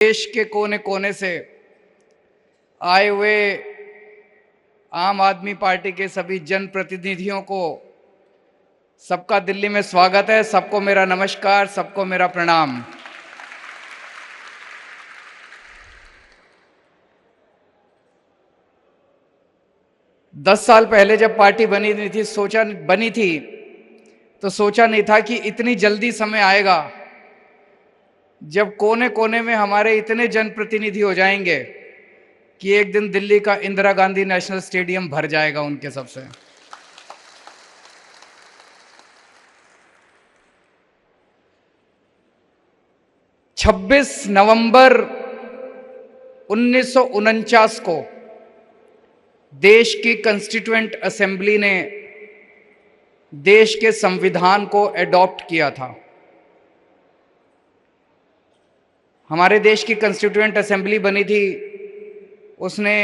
देश के कोने कोने से आए हुए आम आदमी पार्टी के सभी जनप्रतिनिधियों को सबका दिल्ली में स्वागत है। सबको मेरा नमस्कार, सबको मेरा प्रणाम। दस साल पहले जब पार्टी बनी थी तो सोचा नहीं था कि इतनी जल्दी समय आएगा जब कोने कोने में हमारे इतने जनप्रतिनिधि हो जाएंगे कि एक दिन दिल्ली का इंदिरा गांधी नेशनल स्टेडियम भर जाएगा उनके सबसे। छब्बीस नवंबर 1949 को देश की कॉन्स्टिट्यूएंट असेंबली ने देश के संविधान को एडॉप्ट किया था। हमारे देश की कॉन्स्टिट्यूएंट असेंबली बनी थी, उसने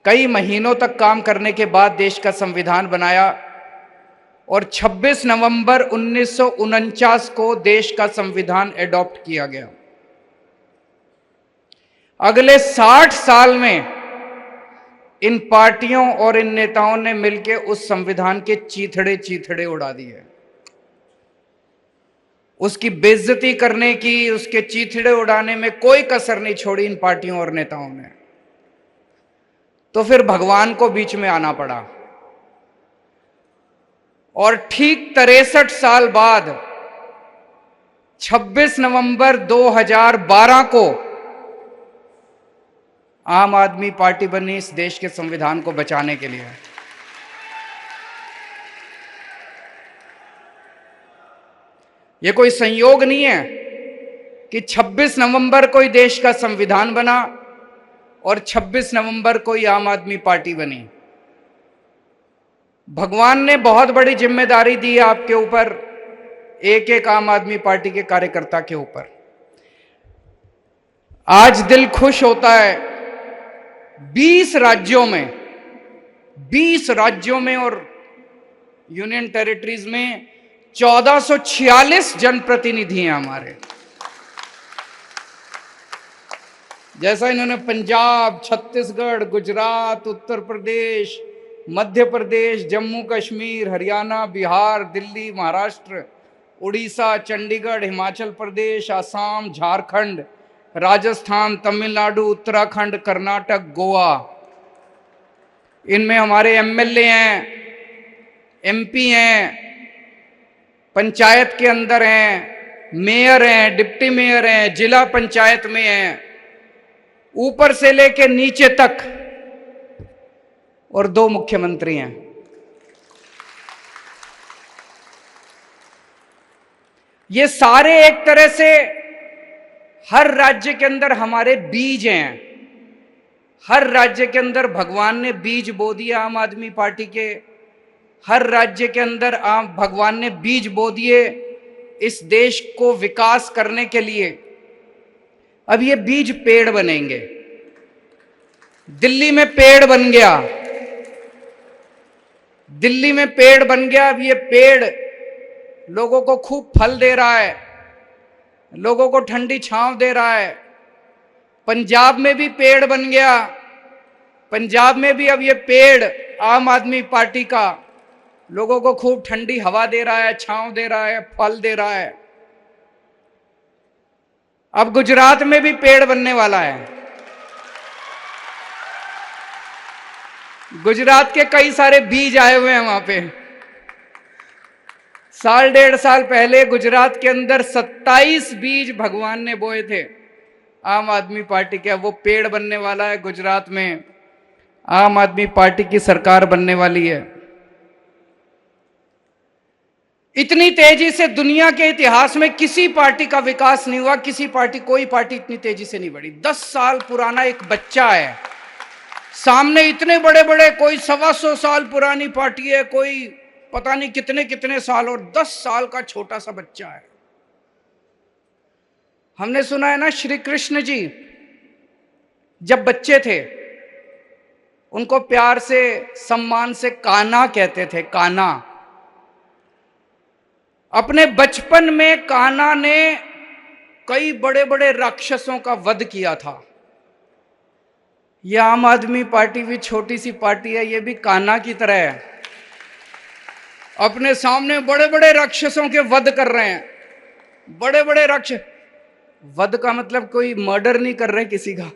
कई महीनों तक काम करने के बाद देश का संविधान बनाया और 26 नवंबर 1949 को देश का संविधान एडॉप्ट किया गया। अगले 60 साल में इन पार्टियों और इन नेताओं ने मिलकर उस संविधान के चीथड़े चीथड़े उड़ा दिए। उसकी बेइज्जती करने की, उसके चीथड़े उड़ाने में कोई कसर नहीं छोड़ी इन पार्टियों और नेताओं ने। तो फिर भगवान को बीच में आना पड़ा और ठीक 63 साल बाद 26 नवंबर 2012 को आम आदमी पार्टी बनी इस देश के संविधान को बचाने के लिए। यह कोई संयोग नहीं है कि 26 नवंबर को ही देश का संविधान बना और 26 नवंबर को ही आम आदमी पार्टी बनी। भगवान ने बहुत बड़ी जिम्मेदारी दी है आपके ऊपर, एक एक आम आदमी पार्टी के कार्यकर्ता के ऊपर। आज दिल खुश होता है 20 राज्यों में और यूनियन टेरिटरीज में 1446 जनप्रतिनिधि हैं हमारे। जैसा इन्होंने पंजाब, छत्तीसगढ़, गुजरात, उत्तर प्रदेश, मध्य प्रदेश, जम्मू कश्मीर, हरियाणा, बिहार, दिल्ली, महाराष्ट्र, उड़ीसा, चंडीगढ़, हिमाचल प्रदेश, असम, झारखंड, राजस्थान, तमिलनाडु, उत्तराखंड, कर्नाटक, गोवा, इनमें हमारे एमएलए हैं, एमपी हैं, पंचायत के अंदर हैं, मेयर हैं, डिप्टी मेयर हैं, जिला पंचायत में हैं, ऊपर से लेके नीचे तक, और 2 मुख्यमंत्री हैं। ये सारे एक तरह से हर राज्य के अंदर हमारे बीज हैं। हर राज्य के अंदर भगवान ने बीज बो दिया आम आदमी पार्टी के। हर राज्य के अंदर भगवान ने बीज बो दिए इस देश को विकास करने के लिए। अब ये बीज पेड़ बनेंगे। दिल्ली में पेड़ बन गया, दिल्ली में पेड़ बन गया। अब ये पेड़ लोगों को खूब फल दे रहा है, लोगों को ठंडी छांव दे रहा है। पंजाब में भी पेड़ बन गया, पंजाब में भी अब ये पेड़ आम आदमी पार्टी का लोगों को खूब ठंडी हवा दे रहा है, छांव दे रहा है, फल दे रहा है। अब गुजरात में भी पेड़ बनने वाला है। गुजरात के कई सारे बीज आए हुए हैं वहां पे। साल 1.5 साल पहले गुजरात के अंदर 27 बीज भगवान ने बोए थे आम आदमी पार्टी के। वो पेड़ बनने वाला है। गुजरात में आम आदमी पार्टी की सरकार बनने वाली है। इतनी तेजी से दुनिया के इतिहास में किसी पार्टी का विकास नहीं हुआ, कोई पार्टी इतनी तेजी से नहीं बढ़ी। 10 साल पुराना एक बच्चा है सामने, इतने बड़े बड़े, कोई 125 साल पुरानी पार्टी है, कोई पता नहीं कितने कितने साल, और 10 साल का छोटा सा बच्चा है। हमने सुना है ना, श्री कृष्ण जी जब बच्चे थे उनको प्यार से, सम्मान से कान्हा कहते थे, कान्हा। अपने बचपन में कान्हा ने कई बड़े बड़े राक्षसों का वध किया था। ये आम आदमी पार्टी भी छोटी सी पार्टी है, ये भी कान्हा की तरह है, अपने सामने बड़े बड़े राक्षसों के वध कर रहे हैं। बड़े बड़े राक्षस, वध का मतलब कोई मर्डर नहीं कर रहे किसी का,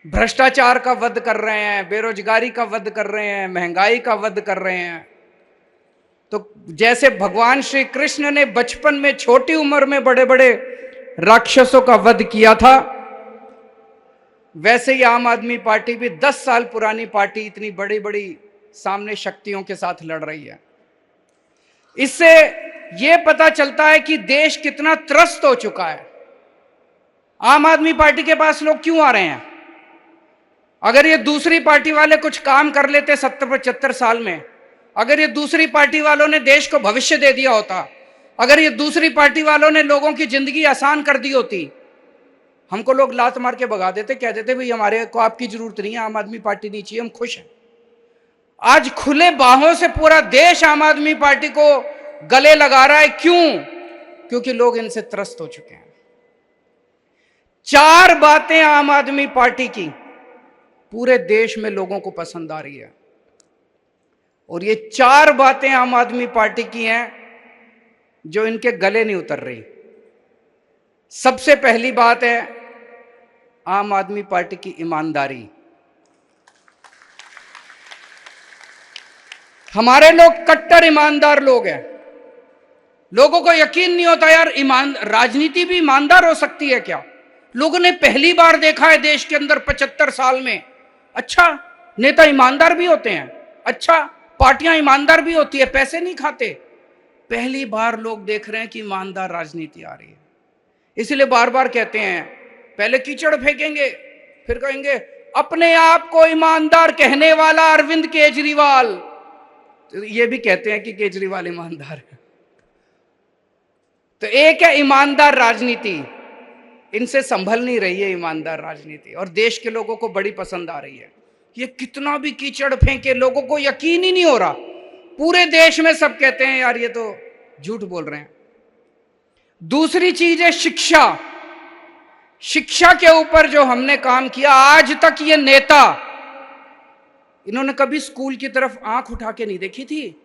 भ्रष्टाचार का वध कर रहे हैं, बेरोजगारी का वध कर रहे हैं, महंगाई का वध कर रहे हैं। तो जैसे भगवान श्री कृष्ण ने बचपन में छोटी उम्र में बड़े बड़े राक्षसों का वध किया था, वैसे ही आम आदमी पार्टी भी 10 साल पुरानी पार्टी इतनी बड़ी बड़ी सामने शक्तियों के साथ लड़ रही है। इससे यह पता चलता है कि देश कितना त्रस्त हो चुका है। आम आदमी पार्टी के पास लोग क्यों आ रहे हैं? अगर ये दूसरी पार्टी वाले कुछ काम कर लेते 70-75 साल में, अगर ये दूसरी पार्टी वालों ने देश को भविष्य दे दिया होता, अगर ये दूसरी पार्टी वालों ने लोगों की जिंदगी आसान कर दी होती, हमको लोग लात मार के भगा देते, कह देते भाई हमारे को आपकी जरूरत नहीं है, आम आदमी पार्टी नहीं चाहिए, हम खुश हैं। आज खुले बाहों से पूरा देश आम आदमी पार्टी को गले लगा रहा है। क्यों? क्योंकि लोग इनसे त्रस्त हो चुके हैं। 4 बातें आम आदमी पार्टी की पूरे देश में लोगों को पसंद आ रही है, और ये 4 बातें आम आदमी पार्टी की हैं जो इनके गले नहीं उतर रही। सबसे पहली बात है आम आदमी पार्टी की ईमानदारी। हमारे लोग कट्टर ईमानदार लोग हैं। लोगों को यकीन नहीं होता यार, राजनीति भी ईमानदार हो सकती है क्या? लोगों ने पहली बार देखा है देश के अंदर 75 साल में। अच्छा, नेता ईमानदार भी होते हैं, अच्छा पार्टियां ईमानदार भी होती है, पैसे नहीं खाते। पहली बार लोग देख रहे हैं कि ईमानदार राजनीति आ रही है। इसलिए बार बार कहते हैं, पहले कीचड़ फेंकेंगे, फिर कहेंगे अपने आप को ईमानदार कहने वाला अरविंद केजरीवाल। तो ये भी कहते हैं कि केजरीवाल ईमानदार है। तो एक है ईमानदार राजनीति, इनसे संभल नहीं रही है ईमानदार राजनीति, और देश के लोगों को बड़ी पसंद आ रही है। ये कितना भी कीचड़ फेंके, लोगों को यकीन ही नहीं हो रहा। पूरे देश में सब कहते हैं यार ये तो झूठ बोल रहे हैं। दूसरी चीज है शिक्षा। शिक्षा के ऊपर जो हमने काम किया, आज तक ये नेता, इन्होंने कभी स्कूल की तरफ आंख उठा के नहीं देखी थी,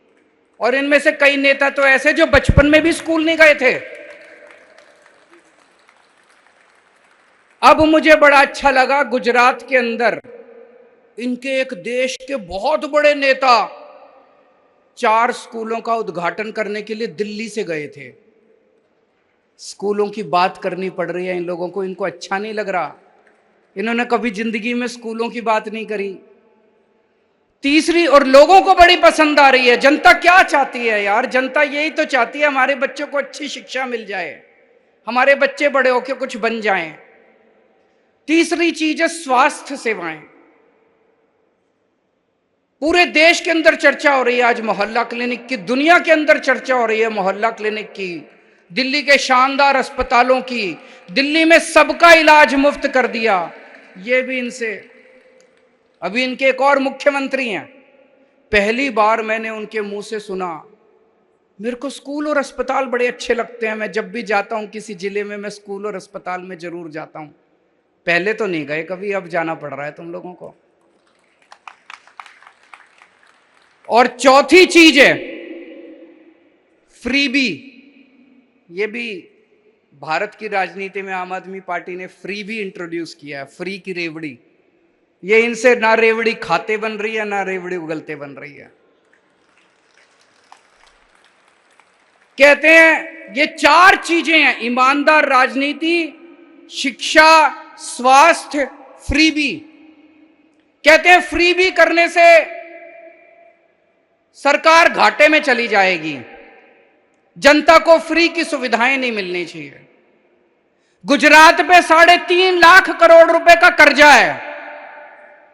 और इनमें से कई नेता तो ऐसे जो बचपन में भी स्कूल नहीं गए थे। अब मुझे बड़ा अच्छा लगा, गुजरात के अंदर इनके एक देश के बहुत बड़े नेता 4 स्कूलों का उद्घाटन करने के लिए दिल्ली से गए थे। स्कूलों की बात करनी पड़ रही है इन लोगों को, इनको अच्छा नहीं लग रहा। इन्होंने कभी जिंदगी में स्कूलों की बात नहीं करी। तीसरी, और लोगों को बड़ी पसंद आ रही है। जनता क्या चाहती है यार? जनता यही तो चाहती है हमारे बच्चों को अच्छी शिक्षा मिल जाए, हमारे बच्चे बड़े होकर कुछ बन जाएं। तीसरी चीज है स्वास्थ्य सेवाएं। पूरे देश के अंदर चर्चा हो रही है आज मोहल्ला क्लिनिक की, दुनिया के अंदर चर्चा हो रही है मोहल्ला क्लिनिक की, दिल्ली के शानदार अस्पतालों की। दिल्ली में सबका इलाज मुफ्त कर दिया। ये भी इनसे, अभी इनके एक और मुख्यमंत्री हैं, पहली बार मैंने उनके मुंह से सुना, मेरे को स्कूल और अस्पताल बड़े अच्छे लगते हैं, मैं जब भी जाता हूं किसी जिले में मैं स्कूल और अस्पताल में जरूर जाता हूं। पहले तो नहीं गए कभी, अब जाना पड़ रहा है तुम लोगों को। और चौथी चीज है फ्रीबी। ये भी भारत की राजनीति में आम आदमी पार्टी ने फ्री भी इंट्रोड्यूस किया है, फ्री की रेवड़ी। ये इनसे ना रेवड़ी खाते बन रही है, ना रेवड़ी उगलते बन रही है। कहते हैं ये 4 चीजें हैं, ईमानदार राजनीति, शिक्षा, स्वास्थ्य, फ्रीबी। कहते हैं फ्रीबी करने से सरकार घाटे में चली जाएगी, जनता को फ्री की सुविधाएं नहीं मिलनी चाहिए। गुजरात पे 3.5 लाख करोड़ रुपए का कर्जा है।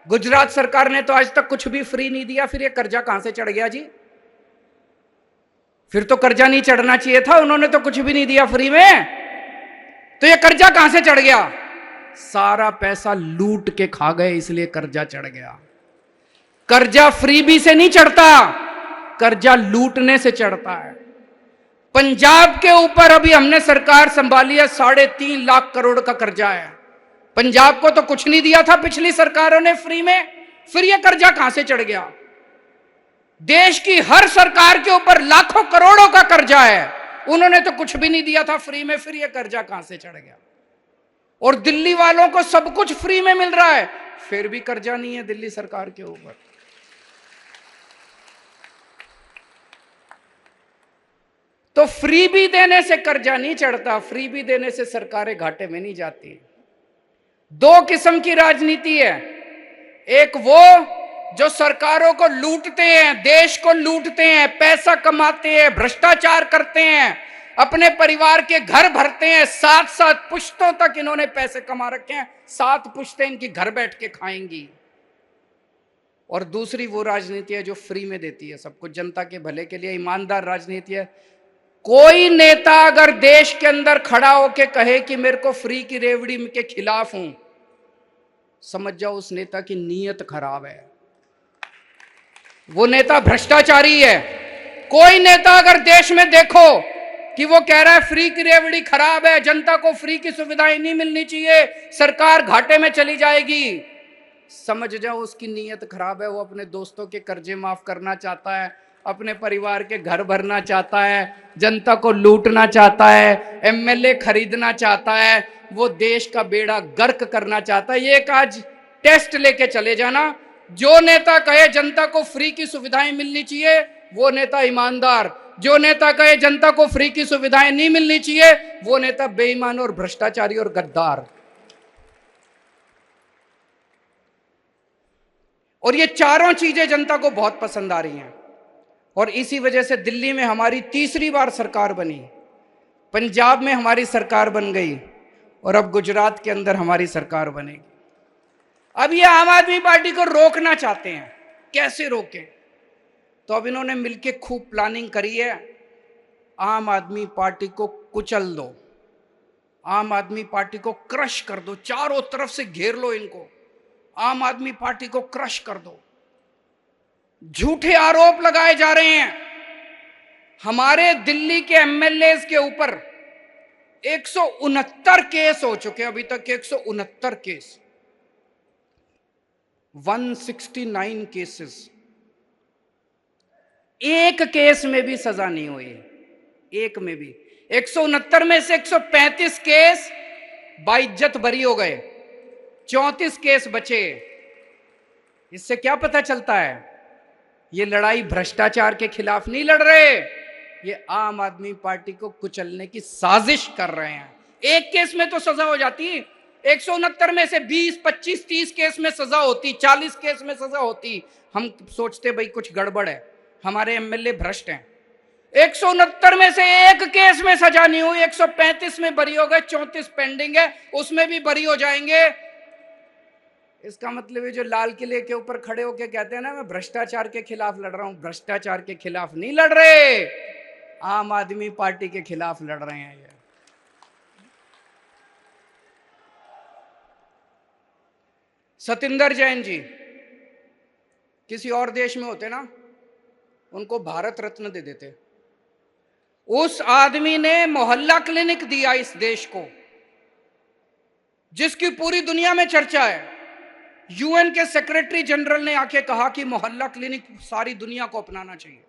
गुजरात सरकार ने तो आज तक कुछ भी फ्री नहीं दिया, फिर ये कर्जा कहां से चढ़ गया जी? फिर तो कर्जा नहीं चढ़ना चाहिए था, उन्होंने तो कुछ भी नहीं दिया फ्री में, तो ये कर्जा कहां से चढ़ गया? सारा पैसा लूट के खा गए, इसलिए कर्जा चढ़ गया। कर्जा फ्रीबी से नहीं चढ़ता, कर्जा लूटने से चढ़ता है। पंजाब के ऊपर अभी हमने सरकार संभाली है, 3.5 लाख करोड़ का कर्जा है। पंजाब को तो कुछ नहीं दिया था पिछली सरकारों ने फ्री में, फिर यह कर्जा कहां से चढ़ गया? देश की हर सरकार के ऊपर लाखों करोड़ों का कर्जा है, उन्होंने तो कुछ भी नहीं दिया था फ्री में, फिर यह कर्जा कहां से चढ़ गया? और दिल्ली वालों को सब कुछ फ्री में मिल रहा है, फिर भी कर्जा नहीं है दिल्ली सरकार के ऊपर। तो फ्री भी देने से कर्जा नहीं चढ़ता, फ्री भी देने से सरकारें घाटे में नहीं जाती। दो किस्म की राजनीति है, एक वो जो सरकारों को लूटते हैं, देश को लूटते हैं, पैसा कमाते हैं, भ्रष्टाचार करते हैं, अपने परिवार के घर भरते हैं, 7-7 पुश्तों तक इन्होंने पैसे कमा रखे हैं, 7 पुश्तें इनकी घर बैठ के खाएंगी। और दूसरी वो राजनीति है जो फ्री में देती है सब कुछ जनता के भले के लिए, ईमानदार राजनीति है। कोई नेता अगर देश के अंदर खड़ा होके कहे कि मेरे को फ्री की रेवड़ी के खिलाफ हूं, समझ जाओ उस नेता की नीयत खराब है, वो नेता भ्रष्टाचारी है। कोई नेता अगर देश में देखो कि वो कह रहा है फ्री की रेवड़ी खराब है, जनता को फ्री की सुविधाएं नहीं मिलनी चाहिए, सरकार घाटे में चली जाएगी, समझ जाओ उसकी नीयत खराब है। वो अपने दोस्तों के कर्जे माफ करना चाहता है, अपने परिवार के घर भरना चाहता है, जनता को लूटना चाहता है, एमएलए खरीदना चाहता है, वो देश का बेड़ा गर्क करना चाहता है। ये एक आज टेस्ट लेके चले जाना, जो नेता कहे जनता को फ्री की सुविधाएं मिलनी चाहिए वो नेता ईमानदार, जो नेता कहे जनता को फ्री की सुविधाएं नहीं मिलनी चाहिए वो नेता बेईमान और भ्रष्टाचारी और गद्दार। और ये चारों चीजें जनता को बहुत पसंद आ रही हैं, और इसी वजह से दिल्ली में हमारी तीसरी बार सरकार बनी, पंजाब में हमारी सरकार बन गई, और अब गुजरात के अंदर हमारी सरकार बनेगी। अब ये आम आदमी पार्टी को रोकना चाहते हैं, कैसे रोकें? तो अब इन्होंने मिलके खूब प्लानिंग करी है, आम आदमी पार्टी को कुचल दो, आम आदमी पार्टी को क्रश कर दो, चारों तरफ से घेर लो इनको, आम आदमी पार्टी को क्रश कर दो। झूठे आरोप लगाए जा रहे हैं, हमारे दिल्ली के एमएलए के ऊपर 169 केस हो चुके हैं अभी तक, 169 केस, 169 केसेस, एक केस में भी सजा नहीं हुई, एक में भी। 169 में से 135 केस बाइज्जत बरी हो गए, 34 केस बचे। इससे क्या पता चलता है? ये लड़ाई भ्रष्टाचार के खिलाफ नहीं लड़ रहे, ये आम आदमी पार्टी को कुचलने की साजिश कर रहे हैं। एक केस में तो सजा हो जाती, 169 में से 20, 25, 30 केस में सजा होती, 40 केस में सजा होती, हम सोचते भाई कुछ गड़बड़ है, हमारे एमएलए भ्रष्ट हैं। 169 में से एक केस में सजा नहीं हुई, 135 में बरी हो गए, 34 पेंडिंग है, उसमें भी बरी हो जाएंगे। इसका मतलब है जो लाल किले के ऊपर खड़े होकर कहते हैं ना मैं भ्रष्टाचार के खिलाफ लड़ रहा हूं, भ्रष्टाचार के खिलाफ नहीं लड़ रहे, आम आदमी पार्टी के खिलाफ लड़ रहे हैं। ये सतिंदर जैन जी किसी और देश में होते ना, उनको भारत रत्न दे देते। उस आदमी ने मोहल्ला क्लिनिक दिया इस देश को, जिसकी पूरी दुनिया में चर्चा है। यूएन के सेक्रेटरी जनरल ने आके कहा कि मोहल्ला क्लिनिक सारी दुनिया को अपनाना चाहिए।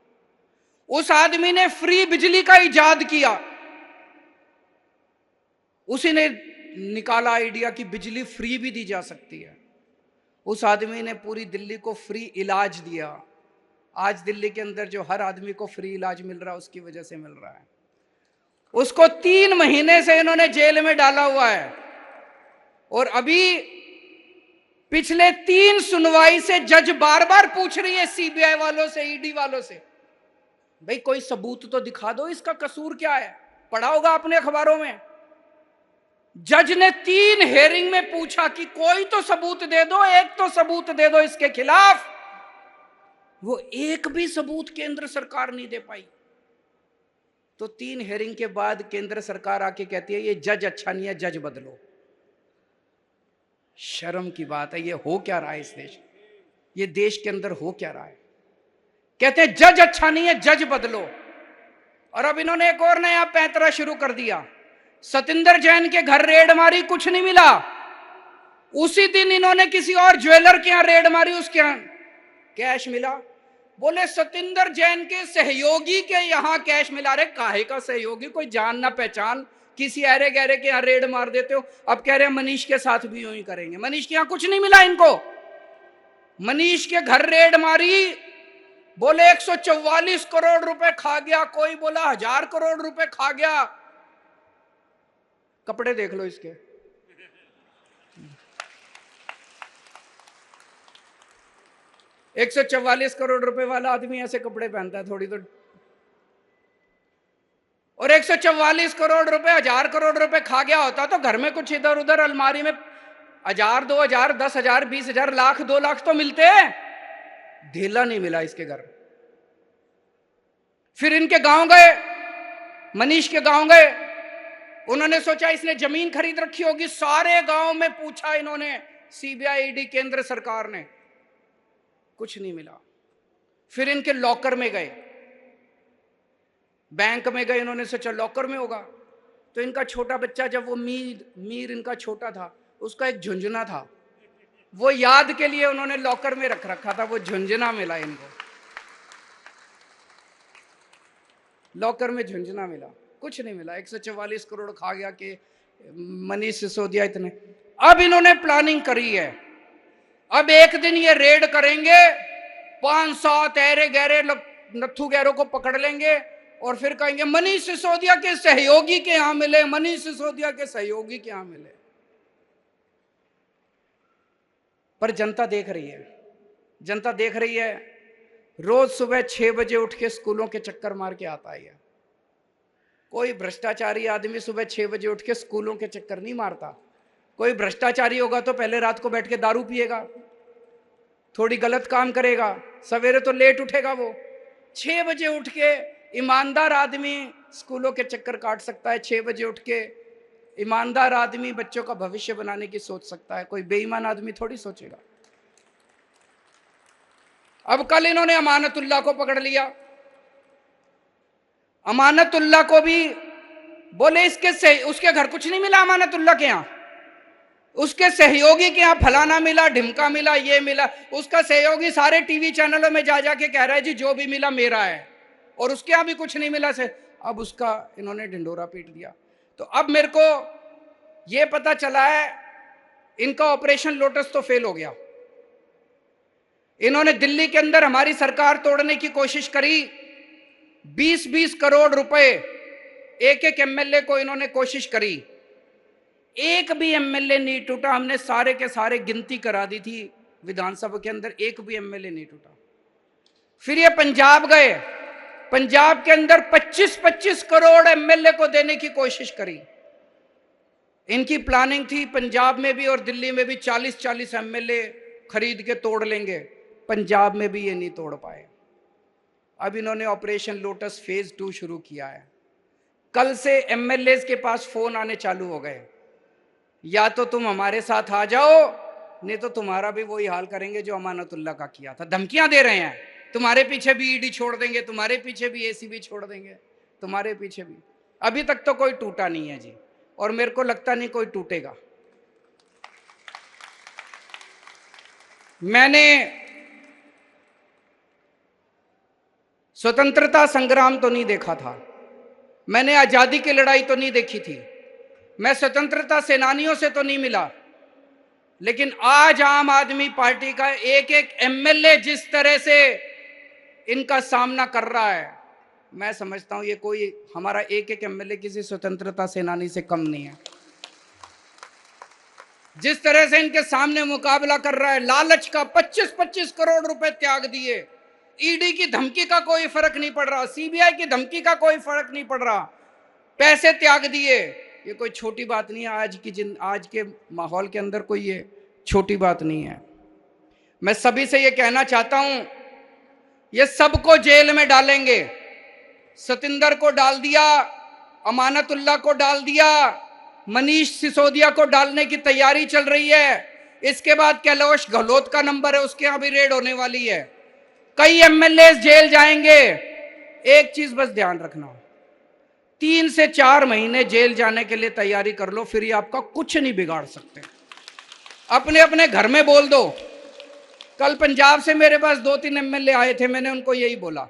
उस आदमी ने फ्री बिजली का इजाद किया, उसी ने निकाला आइडिया कि बिजली फ्री भी दी जा सकती है। उस आदमी ने पूरी दिल्ली को फ्री इलाज दिया। आज दिल्ली के अंदर जो हर आदमी को फ्री इलाज मिल रहा है उसकी वजह से मिल रहा है। उसको 3 महीने से इन्होंने जेल में डाला हुआ है, और अभी पिछले 3 सुनवाई से जज बार बार पूछ रही है सीबीआई वालों से, ईडी वालों से, भाई कोई सबूत तो दिखा दो, इसका कसूर क्या है? पढ़ा होगा आपने अखबारों में। जज ने 3 हेयरिंग में पूछा कि कोई तो सबूत दे दो, एक तो सबूत दे दो इसके खिलाफ। वो एक भी सबूत केंद्र सरकार नहीं दे पाई। तो 3 हेयरिंग के बाद केंद्र सरकार आके कहती है ये जज अच्छा नहीं है, जज बदलो। शर्म की बात है, ये हो क्या रहा है इस देश, ये देश के अंदर हो क्या रहा है? कहते हैं जज अच्छा नहीं है, जज बदलो। और अब इन्होंने एक और नया पैंतरा शुरू कर दिया। सतिंदर जैन के घर रेड मारी, कुछ नहीं मिला। उसी दिन इन्होंने किसी और ज्वेलर के यहां रेड मारी, उसके यहां कैश मिला। बोले सतिंदर जैन के सहयोगी के यहां कैश मिला। रहे काहे का सहयोगी? कोई जान ना पहचान किसी अरे गहरे के यहां रेड मार देते हो। अब कह रहे हैं मनीष के साथ भी यूं ही करेंगे। मनीष के यहां कुछ नहीं मिला इनको। मनीष के घर रेड मारी, बोले 144 करोड़ रुपए खा गया, कोई बोला 1000 करोड़ रुपए खा गया। कपड़े देख लो इसके। $144 करोड़ रुपए वाला आदमी ऐसे कपड़े पहनता है थोड़ी तो। और 144 करोड़ रुपए 1000 करोड़ रुपए खा गया होता तो घर में कुछ इधर उधर अलमारी में 1000, 2000, 10,000, 20,000, लाख, 2 लाख तो मिलते। ढीला नहीं मिला इसके घर। फिर इनके गांव गए, मनीष के गांव गए। उन्होंने सोचा इसने जमीन खरीद रखी होगी। सारे गांव में पूछा इन्होंने, सीबीआई, ईडी, केंद्र सरकार ने, कुछ नहीं मिला। फिर इनके लॉकर में गए, बैंक में गए। इन्होंने सोचा लॉकर में होगा। तो इनका छोटा बच्चा, जब वो मीर इनका छोटा था, उसका एक झुंझुना था, वो याद के लिए उन्होंने लॉकर में रख रखा था। वो झुंझुना मिला इनको, लॉकर में झुंझुना मिला, कुछ नहीं मिला। 144 करोड़ खा गया कि मनीष सिसोदिया इतने। अब इन्होंने प्लानिंग करी है, अब एक दिन ये रेड करेंगे, 5-7 ऐरे गहरे नत्थु गहरों को पकड़ लेंगे और फिर कहेंगे मनीष सिसोदिया के सहयोगी के यहां मिले, मनीष सिसोदिया के सहयोगी के यहां मिले। पर जनता देख रही है, जनता देख रही है। रोज सुबह 6 बजे उठ के स्कूलों के चक्कर मार के आता है। कोई भ्रष्टाचारी आदमी सुबह 6 बजे उठ के स्कूलों के चक्कर नहीं मारता। कोई भ्रष्टाचारी होगा तो पहले रात को बैठ के दारू पिएगा, थोड़ी गलत काम करेगा, सवेरे तो लेट उठेगा। वो 6 बजे उठ के ईमानदार आदमी स्कूलों के चक्कर काट सकता है। 6 बजे उठ के ईमानदार आदमी बच्चों का भविष्य बनाने की सोच सकता है। कोई बेईमान आदमी थोड़ी सोचेगा। अब कल इन्होंने अमानतुल्लाह को पकड़ लिया। अमानतुल्लाह को भी बोले उसके घर कुछ नहीं मिला। अमानतुल्लाह के यहां, उसके सहयोगी के यहां फलाना मिला, ढिमका मिला, ये मिला। उसका सहयोगी सारे टीवी चैनलों में जा जाके कह रहा है जी जो भी मिला मेरा है, और उसके यहां भी कुछ नहीं मिला से। अब उसका इन्होंने ढिंडोरा पीट दिया। तो अब मेरे को यह पता चला है इनका ऑपरेशन लोटस तो फेल हो गया। इन्होंने दिल्ली के अंदर हमारी सरकार तोड़ने की कोशिश करी। 20-20 करोड़ रुपए एक एक एमएलए को इन्होंने कोशिश करी, एक भी एमएलए नहीं टूटा। हमने सारे के सारे गिनती करा दी थी विधानसभा के अंदर, एक भी एमएलए नहीं टूटा। फिर ये पंजाब गए, पंजाब के अंदर 25-25 करोड़ एमएलए को देने की कोशिश करी। इनकी प्लानिंग थी पंजाब में भी और दिल्ली में भी 40-40 एमएलए खरीद के तोड़ लेंगे। पंजाब में भी ये नहीं तोड़ पाए। अब इन्होंने ऑपरेशन लोटस फेज 2 शुरू किया है। कल से एमएलए के पास फोन आने चालू हो गए, या तो तुम हमारे साथ आ जाओ, नहीं तो तुम्हारा भी वही हाल करेंगे जो अमानतुल्लाह का किया था। धमकियां दे रहे हैं, तुम्हारे पीछे भी ईडी छोड़ देंगे, तुम्हारे पीछे भी एसीबी छोड़ देंगे, तुम्हारे पीछे भी। अभी तक तो कोई टूटा नहीं है जी, और मेरे को लगता नहीं कोई टूटेगा। मैंने स्वतंत्रता संग्राम तो नहीं देखा था, मैंने आजादी की लड़ाई तो नहीं देखी थी, मैं स्वतंत्रता सेनानियों से तो नहीं मिला, लेकिन आज आम आदमी पार्टी का एक एक एमएलए जिस तरह से इनका सामना कर रहा है, मैं समझता हूं ये कोई हमारा एक एक एमएलए किसी स्वतंत्रता सेनानी से कम नहीं है। जिस तरह से इनके सामने मुकाबला कर रहा है, लालच का 25-25 करोड़ रुपए त्याग दिए, ईडी की धमकी का कोई फर्क नहीं पड़ रहा, सीबीआई की धमकी का कोई फर्क नहीं पड़ रहा, पैसे त्याग दिए। ये कोई छोटी बात नहीं है। आज के माहौल के अंदर कोई ये छोटी बात नहीं है। मैं सभी से ये कहना चाहता हूं, ये सबको जेल में डालेंगे। सतिंदर को डाल दिया, अमानतुल्लाह को डाल दिया, मनीष सिसोदिया को डालने की तैयारी चल रही है। इसके बाद कैलाश गहलोत का नंबर है, उसके यहां भी रेड होने वाली है। कई एमएलए जेल जाएंगे। एक चीज बस ध्यान रखना, 3 से 4 महीने जेल जाने के लिए तैयारी कर लो, फिर ये आपका कुछ नहीं बिगाड़ सकते। अपने अपने घर में बोल दो। कल पंजाब से मेरे पास 2-3 एमएलए आए थे, मैंने उनको यही बोला।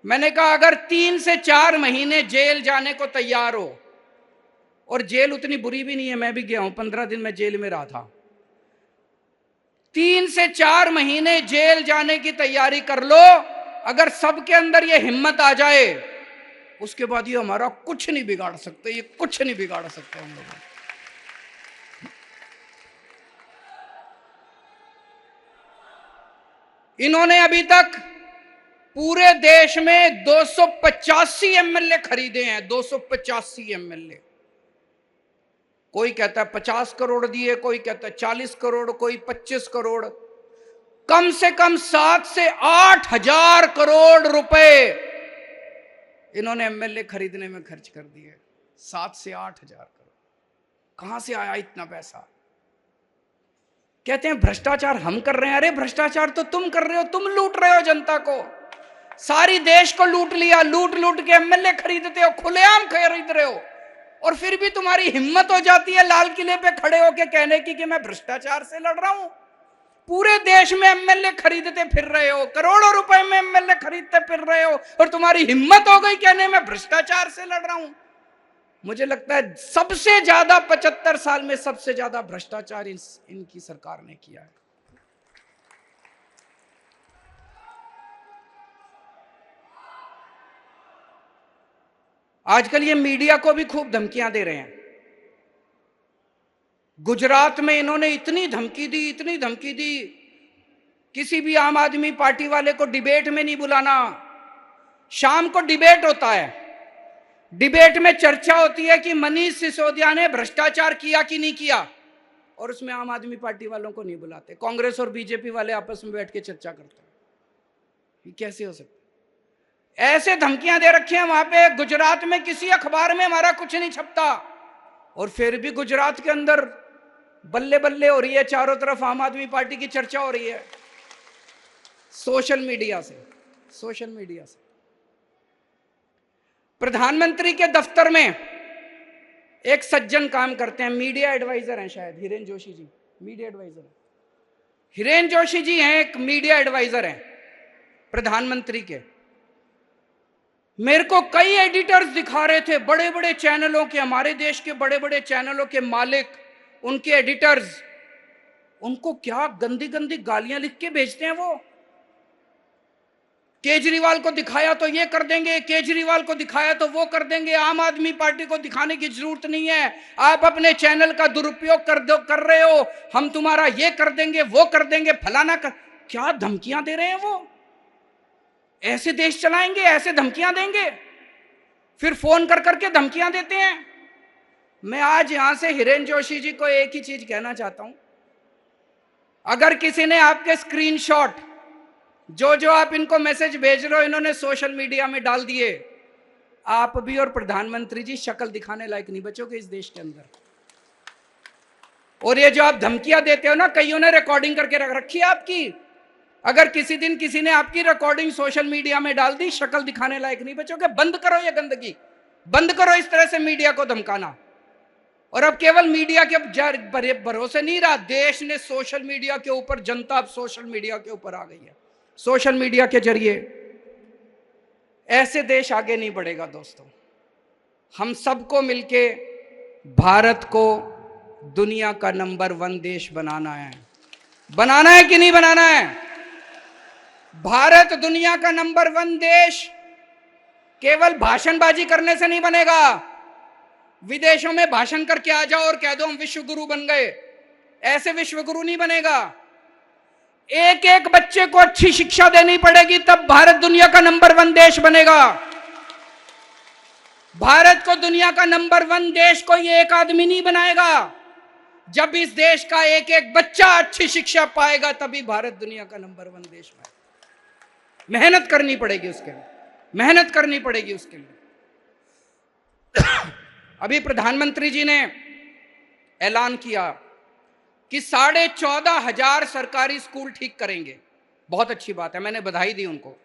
मैंने कहा अगर 3 से 4 महीने जेल जाने को तैयार हो, और जेल उतनी बुरी भी नहीं है, मैं भी गया हूं, 15 दिन मैं जेल में रहा था। 3 से 4 महीने जेल जाने की तैयारी कर लो। अगर सबके अंदर ये हिम्मत आ जाए, उसके बाद ये हमारा कुछ नहीं बिगाड़ सकते, ये कुछ नहीं बिगाड़ सकते हम लोग। इन्होंने अभी तक पूरे देश में 285 एमएलए खरीदे हैं, 285 एमएलए। कोई कहता है 50 करोड़ दिए, कोई कहता है 40 करोड़, कोई 25 करोड़। कम से कम 7 से 8 हजार करोड़ रुपए इन्होंने एमएलए खरीदने में खर्च कर दिए। 7 से 8 हजार करोड़। कहां से आया इतना पैसा? कहते हैं भ्रष्टाचार हम कर रहे हैं। अरे भ्रष्टाचार तो तुम कर रहे हो, तुम लूट रहे हो जनता को। सारी देश को लूट लिया, लूट लूट के एमएलए खरीदते हो, खुलेआम खरीद रहे हो। और फिर भी तुम्हारी हिम्मत हो जाती है लाल किले पे खड़े होके कहने की कि मैं भ्रष्टाचार से लड़ रहा हूं। पूरे देश में एमएलए खरीदते फिर रहे हो, करोड़ों रुपए में एमएलए खरीदते फिर रहे हो, और तुम्हारी हिम्मत हो गई कहने में भ्रष्टाचार से लड़ रहा हूं। मुझे लगता है सबसे ज्यादा 75 साल में सबसे ज्यादा भ्रष्टाचार इनकी सरकार ने किया है। आजकल ये मीडिया को भी खूब धमकियां दे रहे हैं। गुजरात में इन्होंने इतनी धमकी दी, इतनी धमकी दी, किसी भी आम आदमी पार्टी वाले को डिबेट में नहीं बुलाना। शाम को डिबेट होता है, डिबेट में चर्चा होती है कि मनीष सिसोदिया ने भ्रष्टाचार किया कि नहीं किया, और उसमें आम आदमी पार्टी वालों को नहीं बुलाते। कांग्रेस और बीजेपी वाले आपस में बैठ के चर्चा करते हैं। ये कैसे हो सकता? ऐसे धमकियां दे रखी हैं वहां पे। गुजरात में किसी अखबार में हमारा कुछ नहीं छपता, और फिर भी गुजरात के अंदर बल्ले बल्ले हो रही है, चारों तरफ आम आदमी पार्टी की चर्चा हो रही है। सोशल मीडिया से, सोशल मीडिया से। प्रधानमंत्री के दफ्तर में एक सज्जन काम करते हैं, मीडिया एडवाइजर हैं शायद, हिरेन जोशी जी, मीडिया एडवाइजर। हिरेन जोशी जी हैं, एक मीडिया एडवाइजर हैं प्रधानमंत्री के। मेरे को कई एडिटर्स दिखा रहे थे, बड़े बड़े चैनलों के, हमारे देश के बड़े बड़े चैनलों के मालिक, उनके एडिटर्स, उनको क्या गंदी गंदी गालियां लिख के भेजते हैं वो। केजरीवाल को दिखाया तो ये कर देंगे, केजरीवाल को दिखाया तो वो कर देंगे। आम आदमी पार्टी को दिखाने की जरूरत नहीं है, आप अपने चैनल का दुरुपयोग कर रहे हो, हम तुम्हारा ये कर देंगे, वो कर देंगे, फलाना कर। क्या धमकियां दे रहे हैं वो? ऐसे देश चलाएंगे? ऐसे धमकियां देंगे? फिर फोन कर करके धमकियां देते हैं। मैं आज यहां से हिरेन जोशी जी को एक ही चीज कहना चाहता हूं, अगर किसी ने आपके स्क्रीनशॉट जो जो आप इनको मैसेज भेज रहे हो इन्होंने सोशल मीडिया में डाल दिए, आप भी और प्रधानमंत्री जी शक्ल दिखाने लायक नहीं बचोगे इस देश के अंदर। और ये जो आप धमकियां देते हो ना, कईयों ने रिकॉर्डिंग करके रख रखी है आपकी। अगर किसी दिन किसी ने आपकी रिकॉर्डिंग सोशल मीडिया में डाल दी, शक्ल दिखाने लायक नहीं बचोगे। बंद करो ये गंदगी, बंद करो इस तरह से मीडिया को धमकाना। और अब केवल मीडिया के भरोसे नहीं रहा, देश ने सोशल मीडिया के ऊपर, जनता अब सोशल मीडिया के ऊपर आ गई है। सोशल मीडिया के जरिए ऐसे देश आगे नहीं बढ़ेगा दोस्तों। हम सबको मिलके भारत को दुनिया का नंबर 1 देश बनाना है। बनाना है कि नहीं बनाना है? भारत दुनिया का नंबर 1 देश केवल भाषणबाजी करने से नहीं बनेगा। विदेशों में भाषण करके आ जाओ और कह दो हम विश्व गुरु बन गए, ऐसे विश्व गुरु नहीं बनेगा। एक एक बच्चे को अच्छी शिक्षा देनी पड़ेगी, तब भारत दुनिया का नंबर 1 देश बनेगा। भारत को दुनिया का नंबर 1 देश कोई एक आदमी नहीं बनाएगा। जब इस देश का एक एक बच्चा अच्छी शिक्षा पाएगा, तभी भारत दुनिया का नंबर 1 देश बनेगा। मेहनत करनी पड़ेगी उसके लिए, मेहनत करनी पड़ेगी उसके लिए। अभी प्रधानमंत्री जी ने ऐलान किया कि 14,500 सरकारी स्कूल ठीक करेंगे। बहुत अच्छी बात है, मैंने बधाई दी उनको।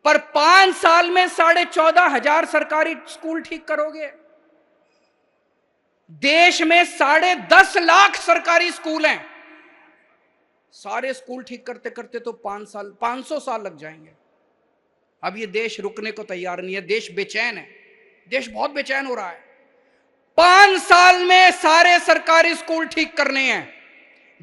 पर 5 साल में 14,500 सरकारी स्कूल ठीक करोगे? देश में 10.5 लाख सरकारी स्कूल हैं। सारे स्कूल ठीक करते करते तो 500 साल लग जाएंगे। अब ये देश रुकने को तैयार नहीं है, देश बेचैन है, देश बहुत बेचैन हो रहा है। 5 साल में सारे सरकारी स्कूल ठीक करने हैं।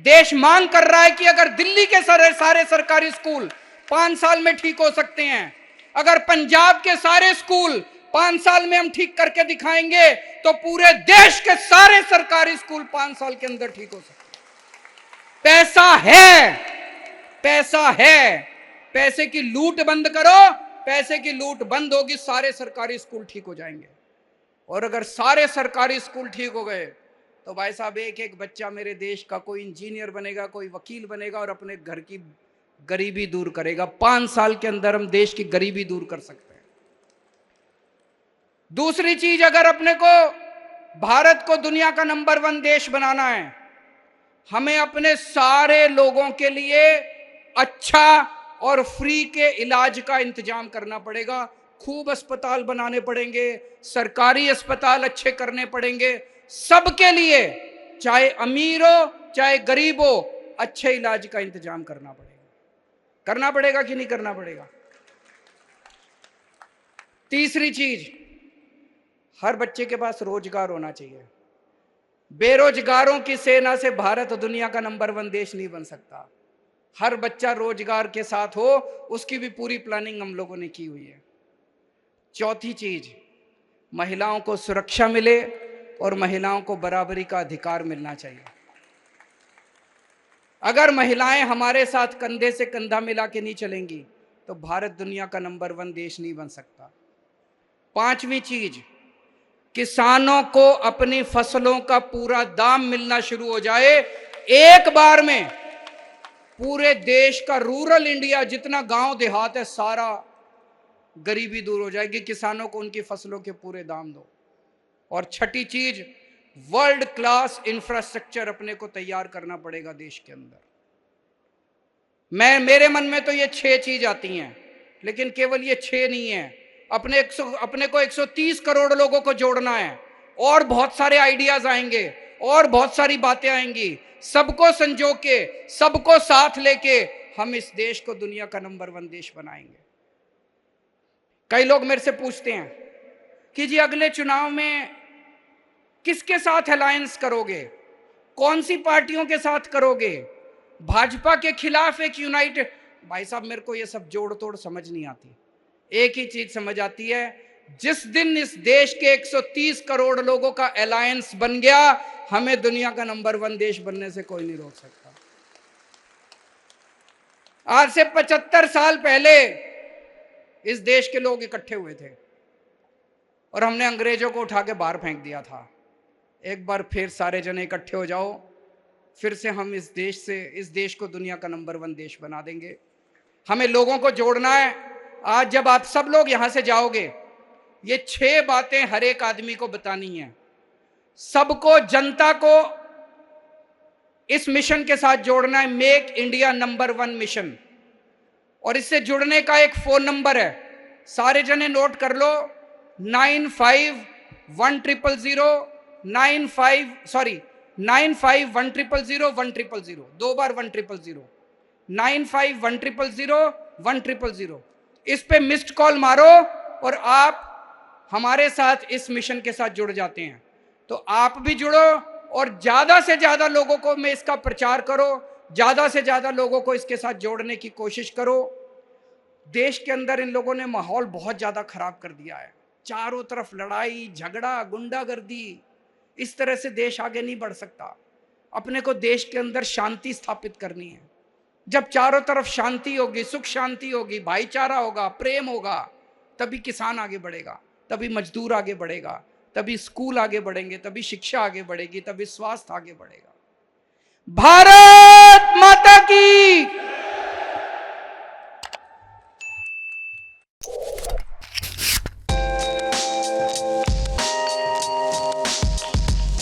देश मांग कर रहा है कि अगर दिल्ली के सारे सरकारी स्कूल 5 साल में ठीक हो सकते हैं, अगर पंजाब के सारे स्कूल 5 साल में हम ठीक करके दिखाएंगे, तो पूरे देश के सारे सरकारी स्कूल 5 साल के अंदर ठीक हो सकते हैं। पैसा है, पैसा है, पैसे की लूट बंद करो, पैसे की लूट बंद होगी, सारे सरकारी स्कूल ठीक हो जाएंगे। और अगर सारे सरकारी स्कूल ठीक हो गए तो भाई साहब एक एक बच्चा मेरे देश का कोई इंजीनियर बनेगा, कोई वकील बनेगा और अपने घर की गरीबी दूर करेगा। 5 साल के अंदर हम देश की गरीबी दूर कर सकते हैं। दूसरी चीज, अगर अपने को भारत को दुनिया का नंबर 1 देश बनाना है, हमें अपने सारे लोगों के लिए अच्छा और फ्री के इलाज का इंतजाम करना पड़ेगा। खूब अस्पताल बनाने पड़ेंगे, सरकारी अस्पताल अच्छे करने पड़ेंगे, सबके लिए, चाहे अमीर हो चाहे गरीब हो, अच्छे इलाज का इंतजाम करना पड़ेगा। करना पड़ेगा कि नहीं करना पड़ेगा? तीसरी चीज, हर बच्चे के पास रोजगार होना चाहिए। बेरोजगारों की सेना से भारत दुनिया का नंबर 1 देश नहीं बन सकता। हर बच्चा रोजगार के साथ हो, उसकी भी पूरी प्लानिंग हम लोगों ने की हुई है। चौथी चीज, महिलाओं को सुरक्षा मिले और महिलाओं को बराबरी का अधिकार मिलना चाहिए। अगर महिलाएं हमारे साथ कंधे से कंधा मिला के नहीं चलेंगी तो भारत दुनिया का नंबर 1 देश नहीं बन सकता। पांचवी चीज, किसानों को अपनी फसलों का पूरा दाम मिलना शुरू हो जाए। एक बार में पूरे देश का रूरल इंडिया, जितना गांव देहात है, सारा गरीबी दूर हो जाएगी। किसानों को उनकी फसलों के पूरे दाम दो। और छठी चीज, वर्ल्ड क्लास इंफ्रास्ट्रक्चर अपने को तैयार करना पड़ेगा देश के अंदर। मेरे मन में तो ये 6 चीज आती हैं, लेकिन केवल ये 6 नहीं है। अपने को 130 करोड़ लोगों को जोड़ना है, और बहुत सारे आइडियाज आएंगे और बहुत सारी बातें आएंगी। सबको संजो के, सबको साथ लेके हम इस देश को दुनिया का नंबर 1 देश बनाएंगे। कई लोग मेरे से पूछते हैं कि जी अगले चुनाव में किसके साथ अलायंस करोगे, कौन सी पार्टियों के साथ करोगे, भाजपा के खिलाफ एक यूनाइटेड। भाई साहब, मेरे को ये सब जोड़ तोड़ समझ नहीं आती। एक ही चीज समझ आती है, जिस दिन इस देश के 130 करोड़ लोगों का अलायंस बन गया, हमें दुनिया का नंबर 1 देश बनने से कोई नहीं रोक सकता। आज से 75 साल पहले इस देश के लोग इकट्ठे हुए थे और हमने अंग्रेजों को उठा के बाहर फेंक दिया था। एक बार फिर सारे जने इकट्ठे हो जाओ, फिर से हम इस देश को दुनिया का नंबर 1 देश बना देंगे। हमें लोगों को जोड़ना है। आज जब आप सब लोग यहां से जाओगे, ये 6 बातें हर एक आदमी को बतानी है। सबको, जनता को इस मिशन के साथ जोड़ना है, मेक इंडिया नंबर 1 मिशन। और इससे जुड़ने का एक फोन नंबर है, सारे जने नोट कर लो, 95-100-100, 2 बार 100, 95-100-100। इस पे मिस्ड कॉल मारो और आप हमारे साथ इस मिशन के साथ जुड़ जाते हैं। तो आप भी जुड़ो और ज्यादा से ज्यादा लोगों को में इसका प्रचार करो, ज्यादा से ज्यादा लोगों को इसके साथ जोड़ने की कोशिश करो। देश के अंदर इन लोगों ने माहौल बहुत ज्यादा खराब कर दिया है। चारों तरफ लड़ाई झगड़ा गुंडागर्दी, इस तरह से देश आगे नहीं बढ़ सकता। अपने को देश के अंदर शांति स्थापित करनी है। जब चारों तरफ शांति होगी, सुख शांति होगी, भाईचारा होगा, प्रेम होगा, तभी किसान आगे बढ़ेगा, तभी मजदूर आगे बढ़ेगा, तभी स्कूल आगे बढ़ेंगे, तभी शिक्षा आगे बढ़ेगी, तभी स्वास्थ्य आगे बढ़ेगा। भारत